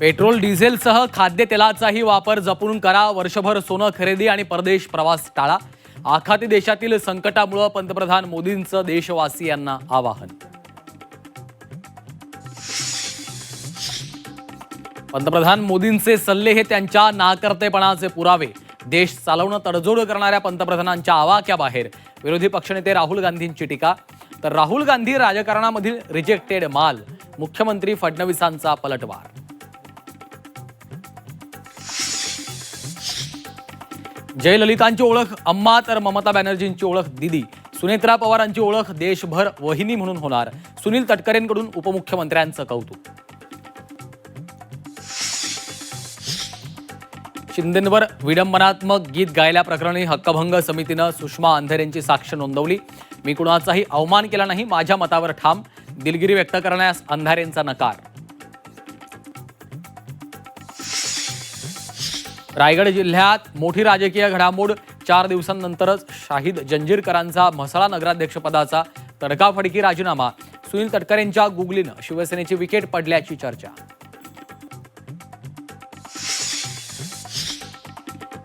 Petrol डिझेलसह खाद्यतेलाचाही वापर जपून करा. वर्षभर सोनं खरेदी आणि परदेश प्रवास टाळा. आखाती देशातील संकटामुळे पंतप्रधान मोदींचं देशवासियांना आवाहन. पंतप्रधान मोदींचे सल्ले हे त्यांच्या नाकर्तेपणाचे पुरावे. देश चालवणं तडजोड करणाऱ्या पंतप्रधानांच्या आवाक्याबाहेर विरोधी पक्षनेते राहुल गांधींची टीका. तर राहुल गांधी राजकारणामधील रिजेक्टेड माल. मुख्यमंत्री फडणवीसांचा पलटवार. जयललितांची ओळख अम्मा तर ममता बॅनर्जींची ओळख दीदी. सुनेत्रा पवारांची ओळख देशभर वहिनी म्हणून होणार. सुनील तटकरेंकडून उपमुख्यमंत्र्यांचं कौतुक. शिंदेंवर विडंबनात्मक गीत गायल्याप्रकरणी हक्कभंग समितीनं सुषमा अंधारेंची साक्ष नोंदवली. मी कुणाचाही अवमान केला नाही, माझ्या मतावर ठाम. दिलगिरी व्यक्त करण्यास अंधारेंचा नकार. रायगड जिल्ह्यात मोठी राजकीय घडामोड. 4 दिवसांनंतरच शाहिद जंजीरकरांचा म्हसळा नगराध्यक्षपदाचा तडकाफडकी राजीनामा. सुनील तटकरेंच्या गुगलीनं शिवसेनेची विकेट पडल्याची चर्चा.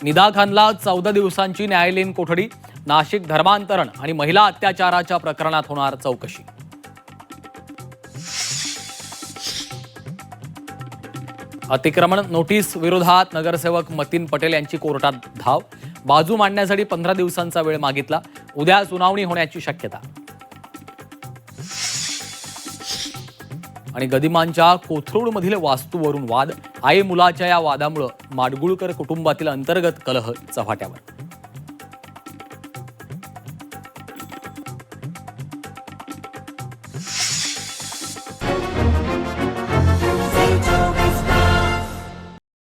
निदा खानला 14 दिवसांची न्यायालयीन कोठडी. नाशिक धर्मांतरण आणि महिला अत्याचाराच्या प्रकरणात होणार चौकशी. अतिक्रमण नोटीस विरोधात नगरसेवक मतीन पटेल यांची कोर्टात धाव. बाजू मांडण्यासाठी 15 दिवसांचा वेळ मागितला. उद्या सुनावणी होण्याची शक्यता. आणि गदिमांच्या कोथरूडमधील वास्तूवरून वाद. आई मुलाच्या या वादामुळे माडगुळकर कुटुंबातील अंतर्गत कलह चव्हाट्यावर.